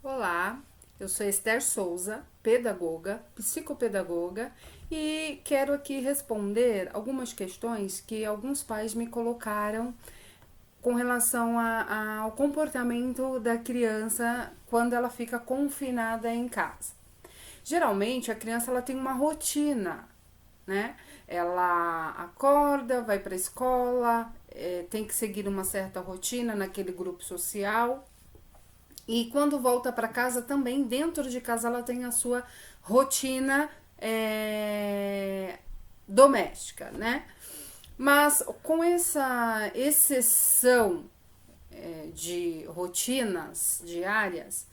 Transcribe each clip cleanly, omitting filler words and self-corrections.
Olá, eu sou Esther Souza, pedagoga, psicopedagoga, e quero aqui responder algumas questões que alguns pais me colocaram com relação ao comportamento da criança quando ela fica confinada em casa. Geralmente a criança ela tem uma rotina, né? Ela acorda, vai para a escola, tem que seguir uma certa rotina naquele grupo social. E quando volta para casa, também dentro de casa, ela tem a sua rotina doméstica, né? Mas com essa exceção de rotinas diárias,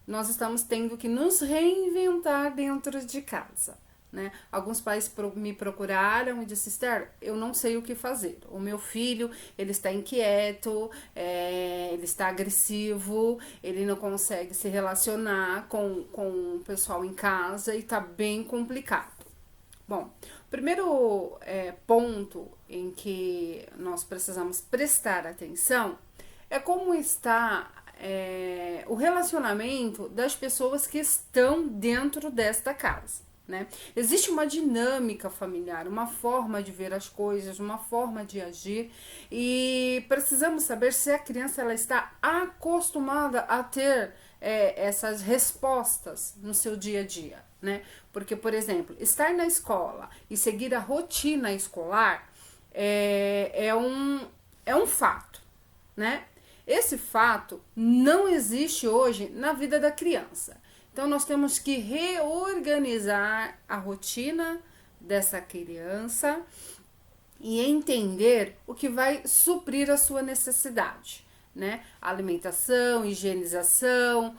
nós estamos tendo que nos reinventar dentro de casa. Né? Alguns pais me procuraram e disseram: Esther, eu não sei o que fazer. O meu filho, ele está inquieto, ele está agressivo, ele não consegue se relacionar com o pessoal em casa e está bem complicado. Bom, o primeiro ponto em que nós precisamos prestar atenção é como está o relacionamento das pessoas que estão dentro desta casa. Né? Existe uma dinâmica familiar, uma forma de ver as coisas, uma forma de agir, e precisamos saber se a criança ela está acostumada a ter essas respostas no seu dia a dia. Né? Porque, por exemplo, estar na escola e seguir a rotina escolar é um fato. Né? Esse fato não existe hoje na vida da criança. Então, nós temos que reorganizar a rotina dessa criança e entender o que vai suprir a sua necessidade, né? Alimentação, higienização,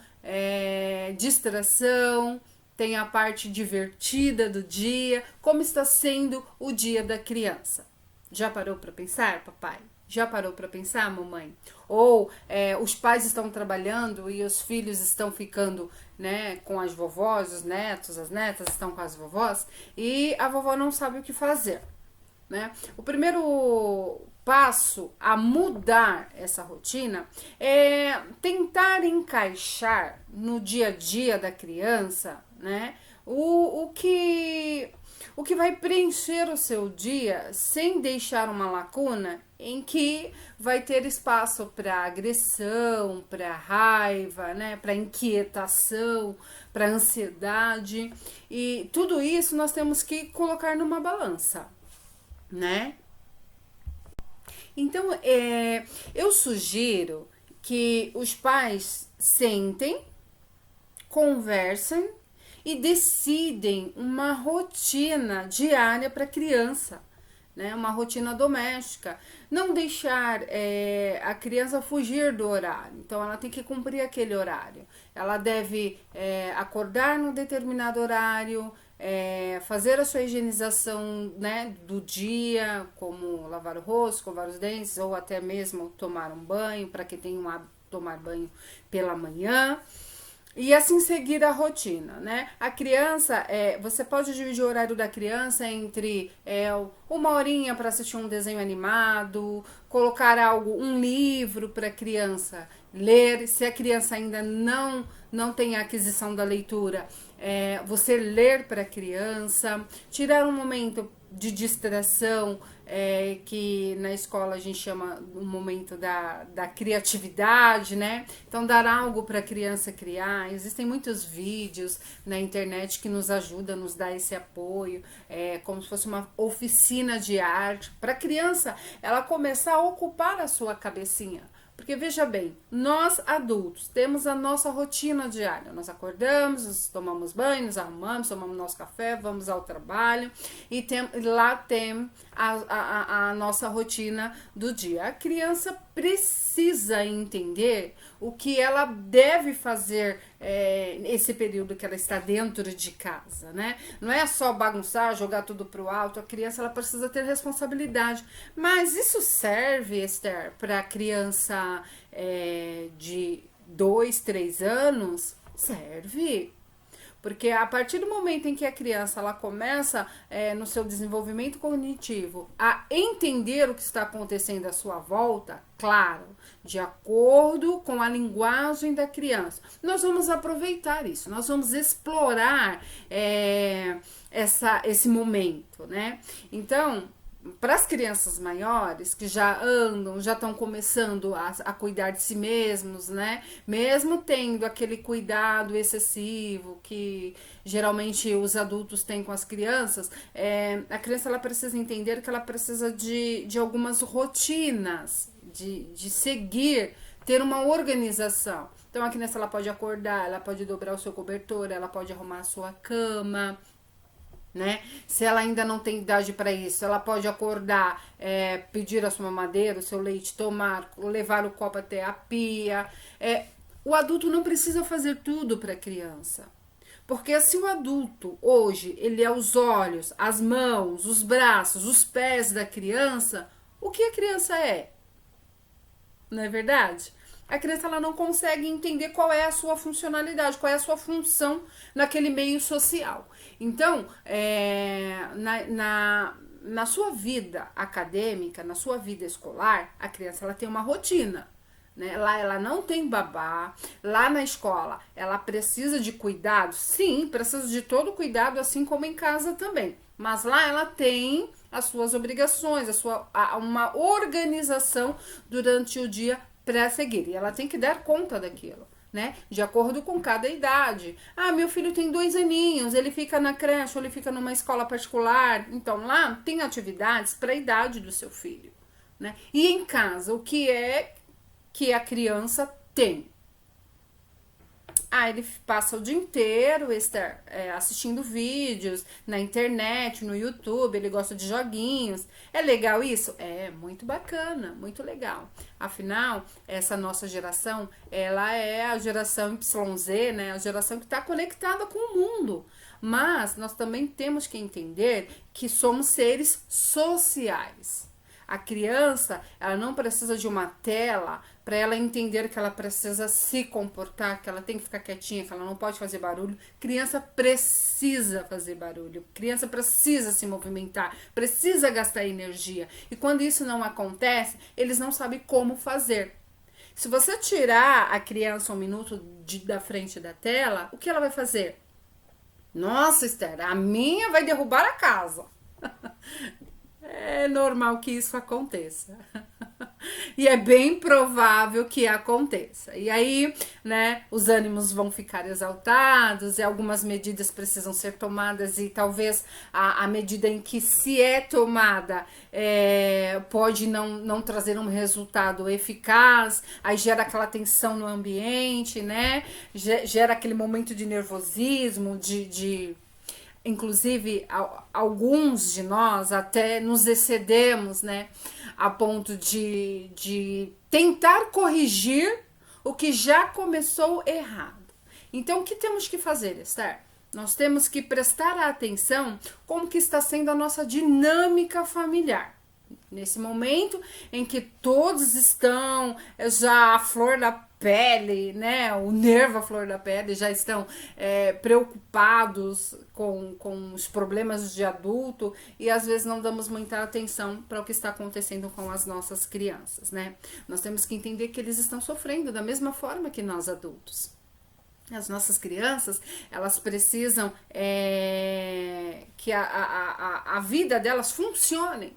distração, tem a parte divertida do dia, como está sendo o dia da criança. Já parou para pensar, papai? Já parou para pensar, mamãe? Ou os pais estão trabalhando e os filhos estão ficando, né, com as vovós, os netos, as netas estão com as vovós e a vovó não sabe o que fazer. Né? O primeiro passo a mudar essa rotina é tentar encaixar no dia a dia da criança, né, o que vai preencher o seu dia sem deixar uma lacuna em que vai ter espaço para agressão, para raiva, né, para inquietação, para ansiedade, e tudo isso nós temos que colocar numa balança, né? Então, eu sugiro que os pais sentem, conversem e decidem uma rotina diária para a criança, né? Uma rotina doméstica. Não deixar a criança fugir do horário. Então, ela tem que cumprir aquele horário. Ela deve acordar num determinado horário, fazer a sua higienização, né, do dia, como lavar o rosto, escovar os dentes, ou até mesmo tomar um banho, para quem tem um hábito de tomar banho pela manhã. E assim seguir a rotina, né? A criança, você pode dividir o horário da criança entre uma horinha para assistir um desenho animado, colocar um livro para a criança ler. Se a criança ainda não tem a aquisição da leitura, você ler para a criança, tirar um momento de distração, que na escola a gente chama um momento da criatividade, né? Então, dar algo para a criança criar. Existem muitos vídeos na internet que nos ajudam, nos dá esse apoio, como se fosse uma oficina de arte, para a criança ela começar a ocupar a sua cabecinha. Porque veja bem, nós adultos temos a nossa rotina diária. Nós acordamos, nós tomamos banho, nos arrumamos, tomamos nosso café, vamos ao trabalho e lá tem a nossa rotina do dia. A criança precisa entender o que ela deve fazer esse período que ela está dentro de casa, né? Não é só bagunçar, jogar tudo pro alto. A criança ela precisa ter responsabilidade. Mas isso serve, Esther, para a criança de 2, 3 anos? Serve. Porque a partir do momento em que a criança ela começa no seu desenvolvimento cognitivo a entender o que está acontecendo à sua volta, claro, de acordo com a linguagem da criança, nós vamos aproveitar isso, nós vamos explorar esse momento, né? Então, para as crianças maiores que já andam, já estão começando a cuidar de si mesmos, né? Mesmo tendo aquele cuidado excessivo que geralmente os adultos têm com as crianças, a criança ela precisa entender que ela precisa de algumas rotinas, de seguir, ter uma organização. Então a criança ela pode acordar, ela pode dobrar o seu cobertor, ela pode arrumar a sua cama, né? Se ela ainda não tem idade para isso, ela pode acordar, pedir a sua mamadeira, o seu leite, tomar, levar o copo até a pia. O adulto não precisa fazer tudo para a criança. Porque se o adulto hoje ele é os olhos, as mãos, os braços, os pés da criança, o que a criança é? Não é verdade? A criança ela não consegue entender qual é a sua funcionalidade, qual é a sua função naquele meio social. Então, na sua vida acadêmica, na sua vida escolar, a criança ela tem uma rotina. Né? Lá ela não tem babá, lá na escola ela precisa de cuidado, sim, precisa de todo cuidado, assim como em casa também. Mas lá ela tem as suas obrigações, uma organização durante o dia para seguir. E ela tem que dar conta daquilo, né? De acordo com cada idade. Ah, meu filho tem 2 aninhos, ele fica na creche ou ele fica numa escola particular. Então lá tem atividades para a idade do seu filho, né? E em casa, o que é que a criança tem? Ele passa o dia inteiro assistindo vídeos na internet, no YouTube, ele gosta de joguinhos. É legal isso? É muito bacana, muito legal. Afinal, essa nossa geração, ela é a geração YZ, né? A geração que está conectada com o mundo. Mas nós também temos que entender que somos seres sociais. A criança, ela não precisa de uma tela para ela entender que ela precisa se comportar, que ela tem que ficar quietinha, que ela não pode fazer barulho. Criança precisa fazer barulho, criança precisa se movimentar, precisa gastar energia. E quando isso não acontece, eles não sabem como fazer. Se você tirar a criança 1 minuto da frente da tela, o que ela vai fazer? Nossa, Esther, a minha vai derrubar a casa. É normal que isso aconteça. E é bem provável que aconteça. E aí, né, os ânimos vão ficar exaltados e algumas medidas precisam ser tomadas e talvez a medida em que se é tomada pode não trazer um resultado eficaz, aí gera aquela tensão no ambiente, né, gera aquele momento de nervosismo, inclusive, alguns de nós até nos excedemos, né? A ponto de tentar corrigir o que já começou errado. Então, o que temos que fazer, Esther? Nós temos que prestar atenção como que está sendo a nossa dinâmica familiar. Nesse momento em que todos estão já à flor da pele, né, o nervo à flor da pele, já estão preocupados com os problemas de adulto e às vezes não damos muita atenção para o que está acontecendo com as nossas crianças, né? Nós temos que entender que eles estão sofrendo da mesma forma que nós adultos. As nossas crianças, elas precisam que a vida delas funcione.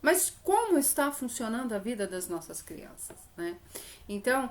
Mas como está funcionando a vida das nossas crianças, né? Então,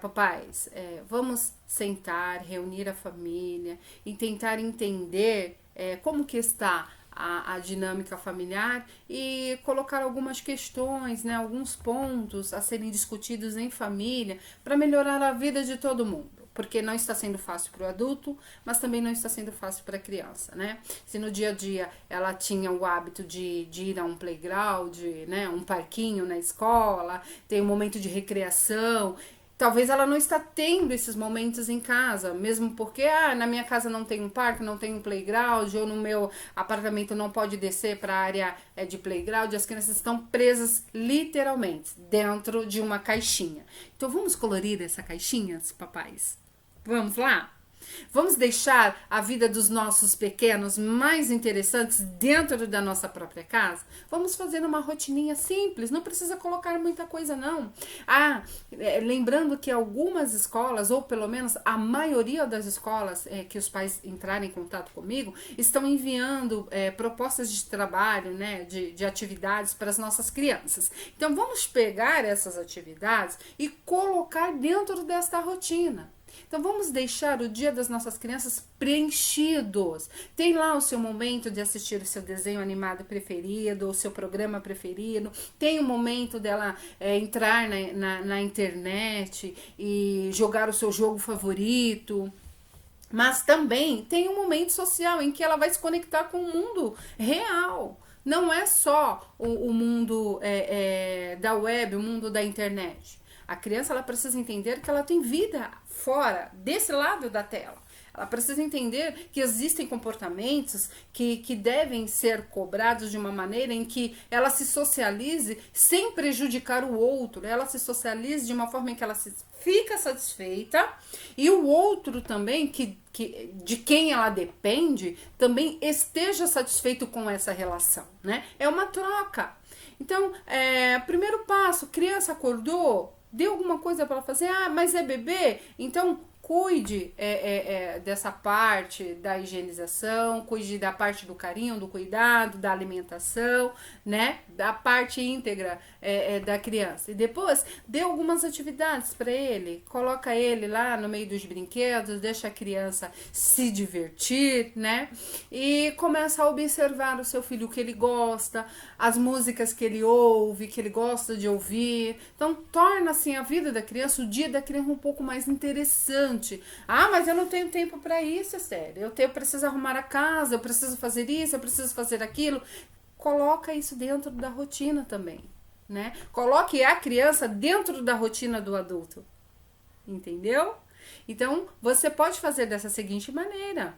papais, vamos sentar, reunir a família e tentar entender como que está a dinâmica familiar e colocar algumas questões, né, alguns pontos a serem discutidos em família para melhorar a vida de todo mundo. Porque não está sendo fácil para o adulto, mas também não está sendo fácil para a criança, né? Se no dia a dia ela tinha o hábito de ir a um playground, né, um parquinho na escola, tem um momento de recreação, talvez ela não está tendo esses momentos em casa, mesmo porque na minha casa não tem um parque, não tem um playground, ou no meu apartamento não pode descer para a área de playground, as crianças estão presas literalmente dentro de uma caixinha. Então vamos colorir essa caixinha, papais? Vamos lá? Vamos deixar a vida dos nossos pequenos mais interessantes dentro da nossa própria casa? Vamos fazer uma rotininha simples, não precisa colocar muita coisa não. Lembrando que algumas escolas, ou pelo menos a maioria das escolas que os pais entrarem em contato comigo, estão enviando propostas de trabalho, né, de atividades para as nossas crianças. Então vamos pegar essas atividades e colocar dentro desta rotina. Então vamos deixar o dia das nossas crianças preenchidos. Tem lá o seu momento de assistir o seu desenho animado preferido, o seu programa preferido. Tem o momento dela entrar na internet e jogar o seu jogo favorito. Mas também tem um momento social em que ela vai se conectar com o mundo real. Não é só o mundo da web, o mundo da internet. A criança ela precisa entender que ela tem vida fora, desse lado da tela. Ela precisa entender que existem comportamentos que devem ser cobrados de uma maneira em que ela se socialize sem prejudicar o outro. Ela se socialize de uma forma em que ela fica satisfeita e o outro também, de quem ela depende, também esteja satisfeito com essa relação, né? É uma troca. Então, primeiro passo, criança acordou, deu alguma coisa para ela fazer, mas é bebê, então cuide dessa parte da higienização, cuide da parte do carinho, do cuidado, da alimentação, né? Da parte íntegra da criança. E depois dê algumas atividades para ele, coloca ele lá no meio dos brinquedos, deixa a criança se divertir, né? E começa a observar o seu filho, o que ele gosta, as músicas que ele ouve, que ele gosta de ouvir. Então torna assim a vida da criança, o dia da criança um pouco mais interessante. Mas eu não tenho tempo para isso, é sério. Eu preciso arrumar a casa, eu preciso fazer isso, eu preciso fazer aquilo. Coloca isso dentro da rotina também, né? Coloque a criança dentro da rotina do adulto. Entendeu? Então, você pode fazer dessa seguinte maneira.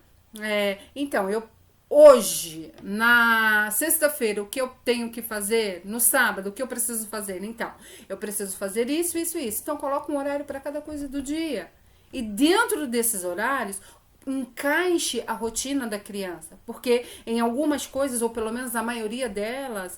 Hoje, na sexta-feira, o que eu tenho que fazer? No sábado, o que eu preciso fazer? Então, eu preciso fazer isso, isso, isso. Então, coloca um horário para cada coisa do dia. E dentro desses horários, encaixe a rotina da criança. Porque em algumas coisas, ou pelo menos a maioria delas,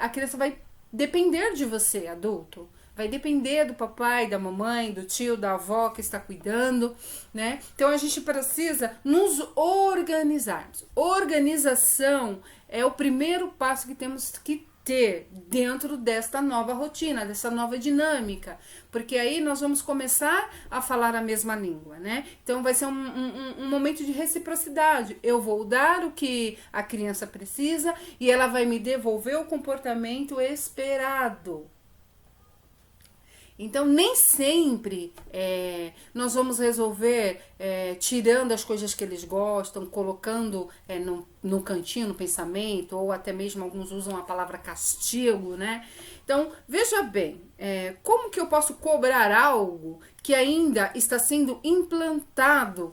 a criança vai depender de você, adulto. Vai depender do papai, da mamãe, do tio, da avó que está cuidando, né? Então a gente precisa nos organizarmos. Organização é o primeiro passo que temos que ter dentro desta nova rotina, dessa nova dinâmica, porque aí nós vamos começar a falar a mesma língua, né? Então vai ser um momento de reciprocidade. Eu vou dar o que a criança precisa e ela vai me devolver o comportamento esperado. Então, nem sempre nós vamos resolver tirando as coisas que eles gostam, colocando no cantinho, no pensamento, ou até mesmo alguns usam a palavra castigo, né? Então, veja bem, como que eu posso cobrar algo que ainda está sendo implantado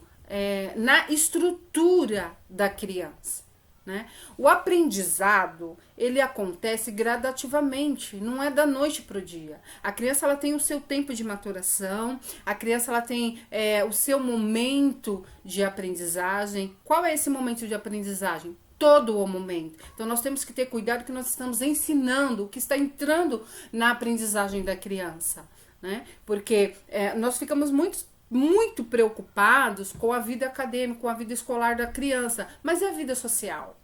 na estrutura da criança? Né? O aprendizado, ele acontece gradativamente, não é da noite para o dia. A criança ela tem o seu tempo de maturação, a criança ela tem o seu momento de aprendizagem. Qual é esse momento de aprendizagem? Todo o momento. Então nós temos que ter cuidado que nós estamos ensinando o que está entrando na aprendizagem da criança, né? Porque nós ficamos muito preocupados com a vida acadêmica, com a vida escolar da criança, mas e a vida social,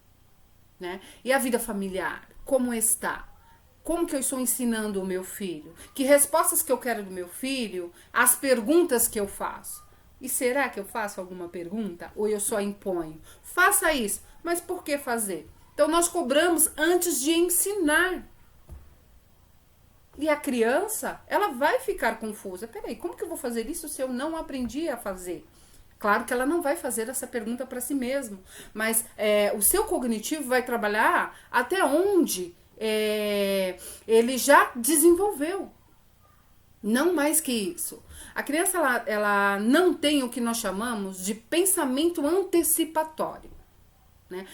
né? E a vida familiar, como está? Como que eu estou ensinando o meu filho? Que respostas que eu quero do meu filho? As perguntas que eu faço. E será que eu faço alguma pergunta? Ou eu só imponho? Faça isso, mas por que fazer? Então nós cobramos antes de ensinar. E a criança, ela vai ficar confusa. Peraí, como que eu vou fazer isso se eu não aprendi a fazer? Claro que ela não vai fazer essa pergunta para si mesma, mas o seu cognitivo vai trabalhar até onde ele já desenvolveu. Não mais que isso. A criança, ela não tem o que nós chamamos de pensamento antecipatório, né?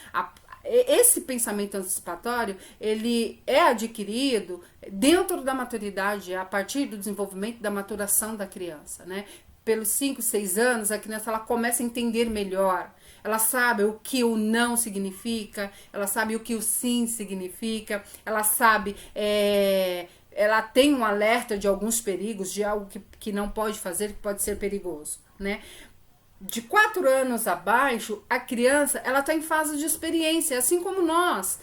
Esse pensamento antecipatório, ele é adquirido dentro da maturidade, a partir do desenvolvimento da maturação da criança, né? pelos 5, 6 anos, a criança ela começa a entender melhor. Ela sabe o que o não significa, ela sabe o que o sim significa, ela sabe, ela tem um alerta de alguns perigos, de algo que não pode fazer, que pode ser perigoso, né? De 4 anos abaixo, a criança ela está em fase de experiência, assim como nós,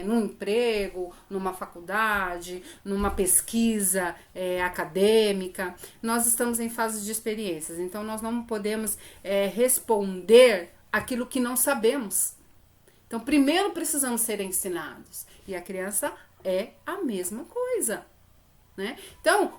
num emprego, numa faculdade, numa pesquisa acadêmica, nós estamos em fase de experiências, então nós não podemos responder aquilo que não sabemos. Então, primeiro precisamos ser ensinados, e a criança é a mesma coisa, né? Então,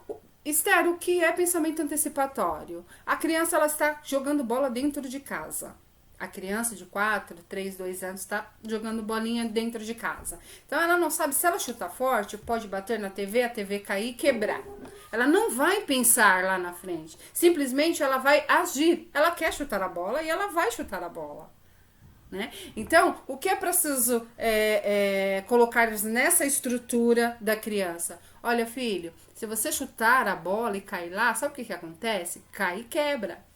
Esther, o que é pensamento antecipatório? A criança ela está jogando bola dentro de casa. A criança de 4, 3, 2 anos está jogando bolinha dentro de casa. Então ela não sabe se ela chutar forte, pode bater na TV, a TV cair e quebrar. Ela não vai pensar lá na frente. Simplesmente ela vai agir. Ela quer chutar a bola e ela vai chutar a bola. Né? Então, o que é preciso colocar nessa estrutura da criança? Olha, filho, se você chutar a bola e cair lá, sabe o que acontece? Cai e quebra.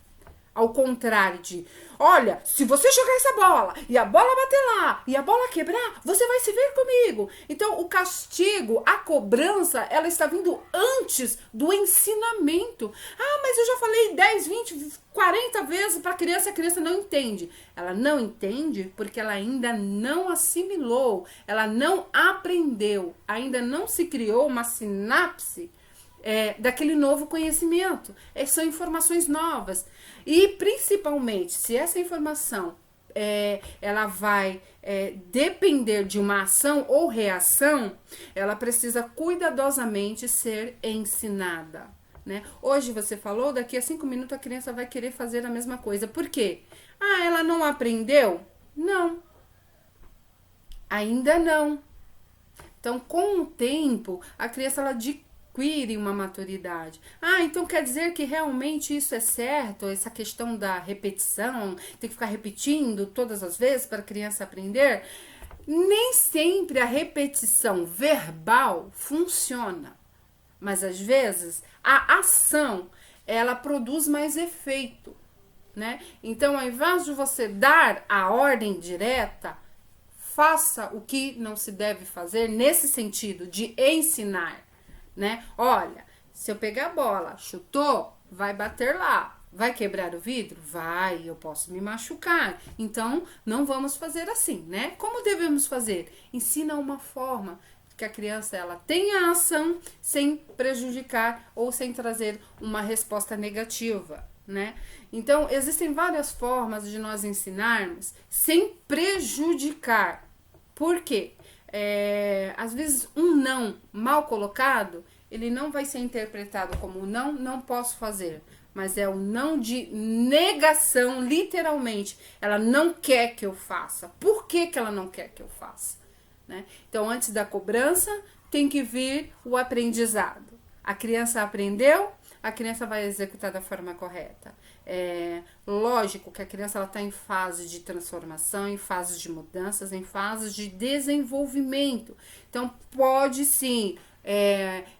Ao contrário de, olha, se você jogar essa bola e a bola bater lá e a bola quebrar, você vai se ver comigo. Então, o castigo, a cobrança, ela está vindo antes do ensinamento. Ah, mas eu já falei 10, 20, 40 vezes para a criança não entende. Ela não entende porque ela ainda não assimilou, ela não aprendeu, ainda não se criou uma sinapse daquele novo conhecimento. São informações novas. E principalmente, se essa informação ela vai depender de uma ação ou reação, ela precisa cuidadosamente ser ensinada. Né? Hoje você falou, daqui a 5 minutos a criança vai querer fazer a mesma coisa. Por quê? Ah, ela não aprendeu? Não. Ainda não. Então, com o tempo, a criança ela adquire uma maturidade. Ah, então quer dizer que realmente isso é certo? Essa questão da repetição, tem que ficar repetindo todas as vezes para a criança aprender? Nem sempre a repetição verbal funciona. Mas às vezes a ação ela produz mais efeito, né? Então, ao invés de você dar a ordem direta, faça o que não se deve fazer nesse sentido de ensinar, né? Olha, se eu pegar a bola, chutou, vai bater lá. Vai quebrar o vidro? Vai, eu posso me machucar. Então, não vamos fazer assim, né? Como devemos fazer? Ensina uma forma que a criança ela tenha ação sem prejudicar ou sem trazer uma resposta negativa, né? Então, existem várias formas de nós ensinarmos sem prejudicar. Por quê? Às vezes, um não mal colocado, ele não vai ser interpretado como não posso fazer, mas é um não de negação, literalmente. Ela não quer que eu faça. Por que ela não quer que eu faça? Né? Então, antes da cobrança, tem que vir o aprendizado. A criança aprendeu, a criança vai executar da forma correta. Lógico que a criança está em fase de transformação, em fases de mudanças, em fases de desenvolvimento. Então, pode sim,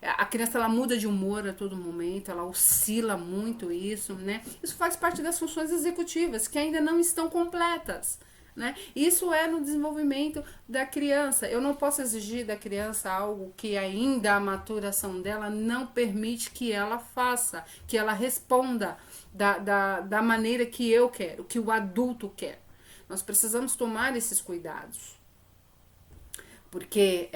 a criança ela muda de humor a todo momento, ela oscila muito isso, né? Isso faz parte das funções executivas que ainda não estão completas. Né? Isso é no desenvolvimento da criança. Eu não posso exigir da criança algo que ainda a maturação dela não permite que ela faça, que ela responda da maneira que eu quero, que o adulto quer. Nós precisamos tomar esses cuidados. Porque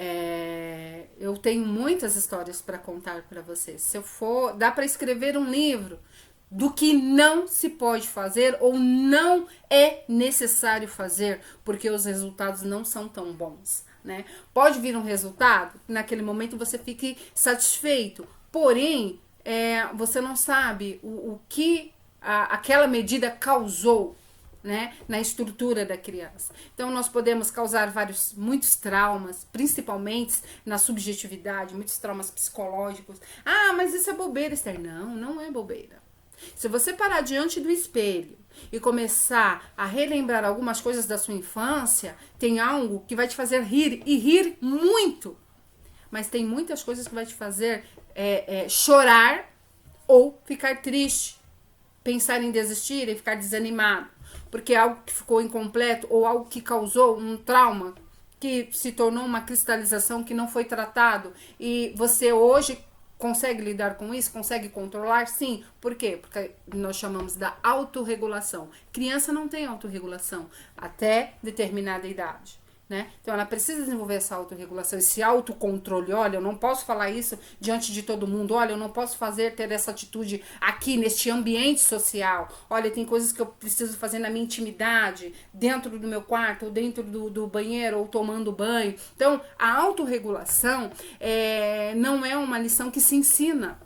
eu tenho muitas histórias para contar para vocês. Se eu for, dá para escrever um livro do que não se pode fazer ou não é necessário fazer, porque os resultados não são tão bons, né? Pode vir um resultado, naquele momento você fique satisfeito, porém, você não sabe o que aquela medida causou, né, na estrutura da criança. Então, nós podemos causar muitos traumas, principalmente na subjetividade, muitos traumas psicológicos. Ah, mas isso é bobeira, Esther. Não é bobeira. Se você parar diante do espelho e começar a relembrar algumas coisas da sua infância, tem algo que vai te fazer rir, e rir muito. Mas tem muitas coisas que vai te fazer chorar ou ficar triste. pensar em desistir e ficar desanimado, porque é algo que ficou incompleto ou algo que causou um trauma que se tornou uma cristalização que não foi tratado e você hoje consegue lidar com isso? Consegue controlar? Sim. Por quê? Porque nós chamamos da autorregulação. Criança não tem autorregulação até determinada idade. Né? Então ela precisa desenvolver essa autorregulação, esse autocontrole. Olha, eu não posso falar isso diante de todo mundo. Olha, eu não posso ter essa atitude aqui neste ambiente social. Olha, tem coisas que eu preciso fazer na minha intimidade, dentro do meu quarto, ou dentro do banheiro, ou tomando banho. Então a autorregulação não é uma lição que se ensina.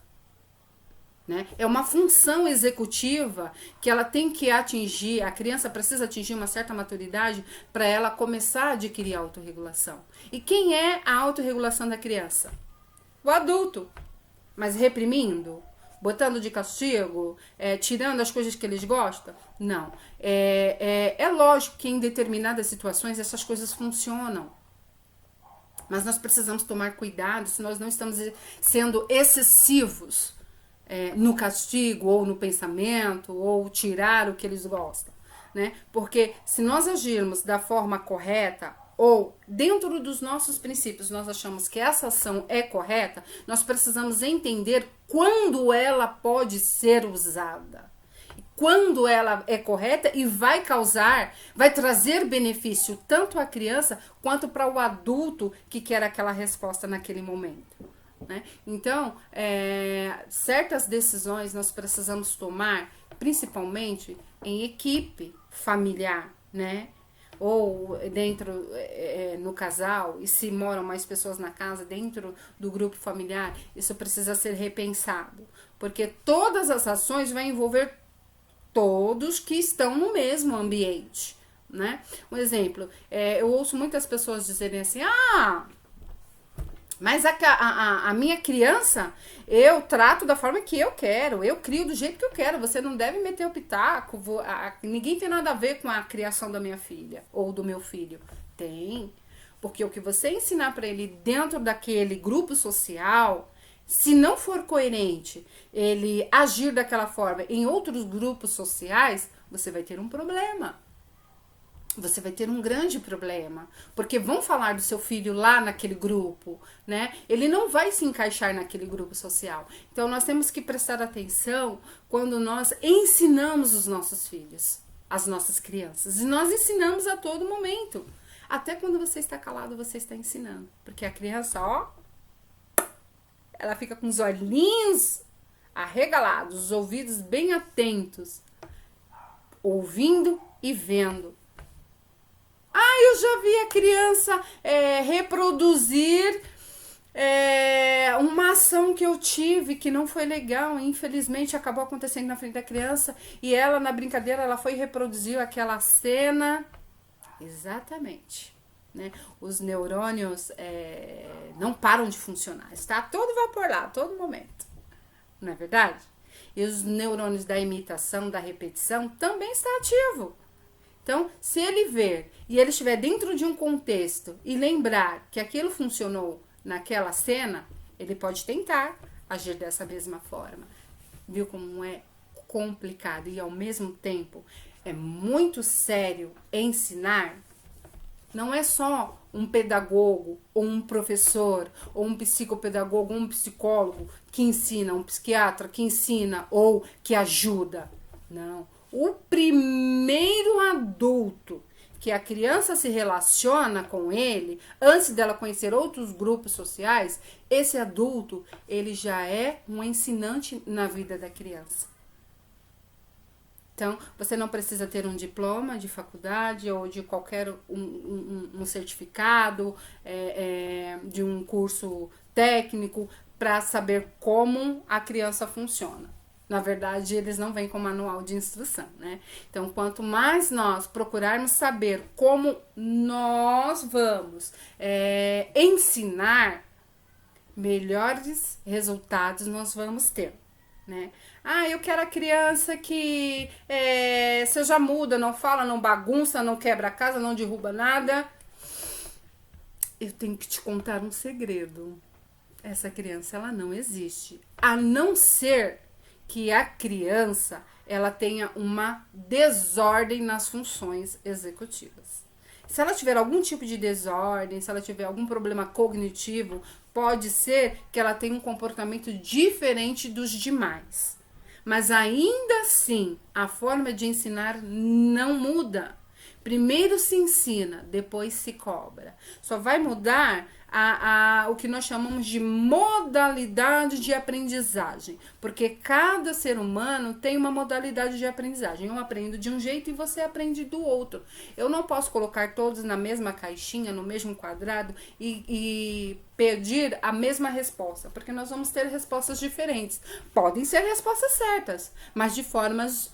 Né? É uma função executiva que ela tem que atingir, a criança precisa atingir uma certa maturidade para ela começar a adquirir a autorregulação. E quem é a autorregulação da criança? O adulto. Mas reprimindo? Botando de castigo? Tirando as coisas que eles gostam? Não. É lógico que em determinadas situações essas coisas funcionam. Mas nós precisamos tomar cuidado se nós não estamos sendo excessivos no castigo, ou no pensamento, ou tirar o que eles gostam, né? Porque se nós agirmos da forma correta, ou dentro dos nossos princípios, nós achamos que essa ação é correta, nós precisamos entender quando ela pode ser usada. Quando ela é correta e vai trazer benefício tanto à criança quanto para o adulto que quer aquela resposta naquele momento. Né? Então, certas decisões nós precisamos tomar, principalmente em equipe familiar, né? Ou dentro, no casal, e se moram mais pessoas na casa, dentro do grupo familiar, isso precisa ser repensado, porque todas as ações vão envolver todos que estão no mesmo ambiente, né? Um exemplo, eu ouço muitas pessoas dizerem assim, mas a minha criança, eu trato da forma que eu quero, eu crio do jeito que eu quero, você não deve meter o pitaco, ninguém tem nada a ver com a criação da minha filha ou do meu filho. Tem, porque o que você ensinar para ele dentro daquele grupo social, se não for coerente ele agir daquela forma em outros grupos sociais, você vai ter um problema. Você vai ter um grande problema, porque vão falar do seu filho lá naquele grupo, né? Ele não vai se encaixar naquele grupo social. Então nós temos que prestar atenção quando nós ensinamos os nossos filhos, as nossas crianças. E nós ensinamos a todo momento. Até quando você está calado, você está ensinando. Porque a criança, ela fica com os olhinhos arregalados, os ouvidos bem atentos, ouvindo e vendo. Eu já vi a criança reproduzir uma ação que eu tive que não foi legal, infelizmente acabou acontecendo na frente da criança, e ela na brincadeira ela foi reproduzir aquela cena exatamente, né? Os neurônios não param de funcionar, está a todo vapor lá, a todo momento, não é verdade? E os neurônios da imitação, da repetição também está ativo. Então, se ele ver e ele estiver dentro de um contexto e lembrar que aquilo funcionou naquela cena, ele pode tentar agir dessa mesma forma. Viu como é complicado e ao mesmo tempo é muito sério ensinar? Não é só um pedagogo ou um professor ou um psicopedagogo ou um psicólogo que ensina, um psiquiatra que ensina ou que ajuda. Não. O primeiro adulto que a criança se relaciona com ele, antes dela conhecer outros grupos sociais, esse adulto, ele já é um ensinante na vida da criança. Então, você não precisa ter um diploma de faculdade ou de qualquer um certificado, de um curso técnico, para saber como a criança funciona. Na verdade, eles não vêm com manual de instrução, né? Então, quanto mais nós procurarmos saber como nós vamos ensinar, melhores resultados nós vamos ter, né? Eu quero a criança que seja muda, não fala, não bagunça, não quebra a casa, não derruba nada. Eu tenho que te contar um segredo. Essa criança, ela não existe. A não ser que a criança ela tenha uma desordem nas funções executivas. Se ela tiver algum tipo de desordem, se ela tiver algum problema cognitivo, pode ser que ela tenha um comportamento diferente dos demais. Mas ainda assim, a forma de ensinar não muda. Primeiro se ensina, depois se cobra. Só vai mudar o que nós chamamos de modalidade de aprendizagem, porque cada ser humano tem uma modalidade de aprendizagem. Eu aprendo de um jeito e você aprende do outro. Eu não posso colocar todos na mesma caixinha, no mesmo quadrado e pedir a mesma resposta, porque nós vamos ter respostas diferentes. Podem ser respostas certas, mas de formas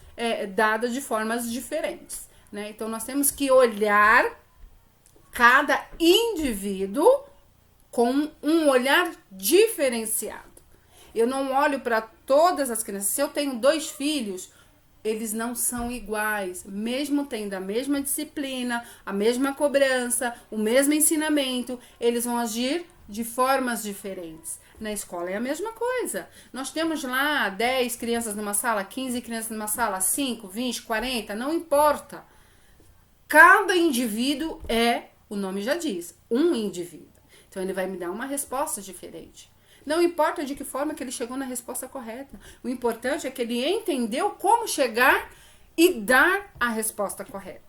dadas de formas diferentes, né? Então nós temos que olhar cada indivíduo com um olhar diferenciado. Eu não olho para todas as crianças. Se eu tenho 2 filhos, eles não são iguais, mesmo tendo a mesma disciplina, a mesma cobrança, o mesmo ensinamento, eles vão agir de formas diferentes. Na escola é a mesma coisa. Nós temos lá 10 crianças numa sala, 15 crianças numa sala, 5, 20, 40, não importa. Cada indivíduo o nome já diz, um indivíduo. Então ele vai me dar uma resposta diferente. Não importa de que forma que ele chegou na resposta correta. O importante é que ele entendeu como chegar e dar a resposta correta,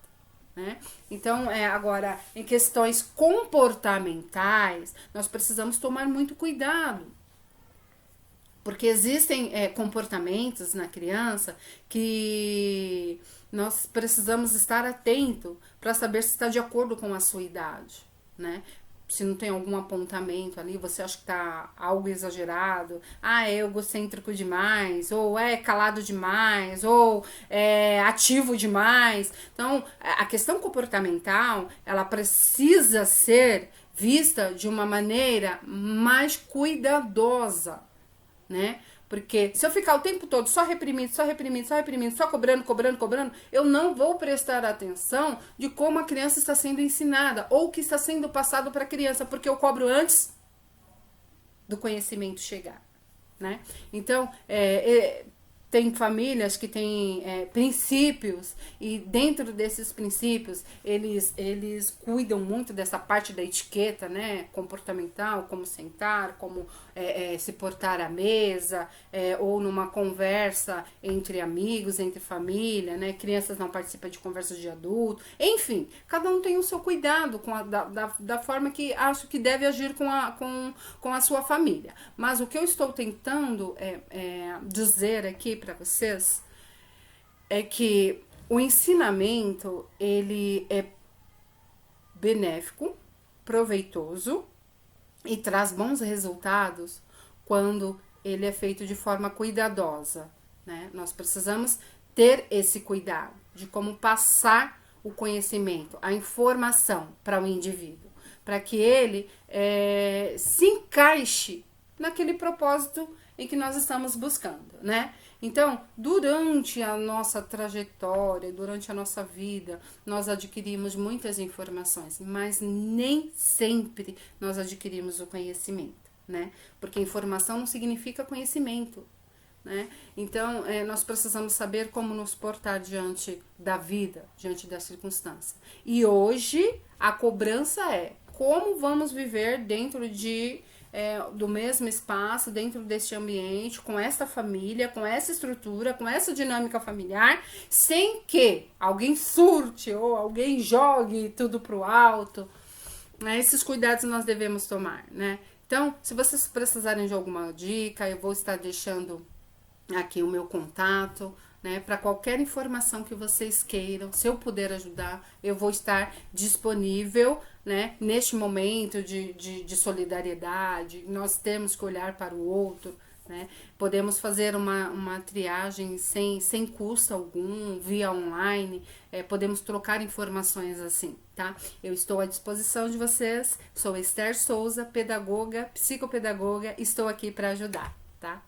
né? Então, agora, em questões comportamentais, nós precisamos tomar muito cuidado. Porque existem comportamentos na criança que nós precisamos estar atento para saber se está de acordo com a sua idade, né? Se não tem algum apontamento ali, você acha que tá algo exagerado, é egocêntrico demais, ou é calado demais, ou é ativo demais. Então, a questão comportamental, ela precisa ser vista de uma maneira mais cuidadosa, né? Porque se eu ficar o tempo todo só reprimindo, só cobrando, eu não vou prestar atenção de como a criança está sendo ensinada ou o que está sendo passado para a criança, porque eu cobro antes do conhecimento chegar, né? Então, tem famílias que têm princípios e dentro desses princípios eles cuidam muito dessa parte da etiqueta, né, comportamental, como sentar, como se portar à mesa, ou numa conversa entre amigos, entre família, né, crianças não participam de conversas de adulto, enfim, cada um tem o seu cuidado da forma que acho que deve agir com a sua família. Mas o que eu estou tentando dizer aqui para vocês é que o ensinamento ele é benéfico, proveitoso e traz bons resultados quando ele é feito de forma cuidadosa, né? Nós precisamos ter esse cuidado de como passar o conhecimento, a informação para o indivíduo, para que ele se encaixe naquele propósito em que nós estamos buscando, né? Então, durante a nossa trajetória, durante a nossa vida, nós adquirimos muitas informações, mas nem sempre nós adquirimos o conhecimento, né? Porque informação não significa conhecimento, né? Então, nós precisamos saber como nos portar diante da vida, diante da circunstância. E hoje, a cobrança é como vamos viver dentro do mesmo espaço, dentro deste ambiente, com essa família, com essa estrutura, com essa dinâmica familiar, sem que alguém surte ou alguém jogue tudo pro alto, né? Esses cuidados nós devemos tomar, né? Então, se vocês precisarem de alguma dica, eu vou estar deixando aqui o meu contato, né, para qualquer informação que vocês queiram. Se eu puder ajudar, eu vou estar disponível, né, neste momento de solidariedade. Nós temos que olhar para o outro, né? Podemos fazer uma triagem sem custo algum, via online, podemos trocar informações assim, tá? Eu estou à disposição de vocês, sou Esther Souza, pedagoga, psicopedagoga, estou aqui para ajudar, tá?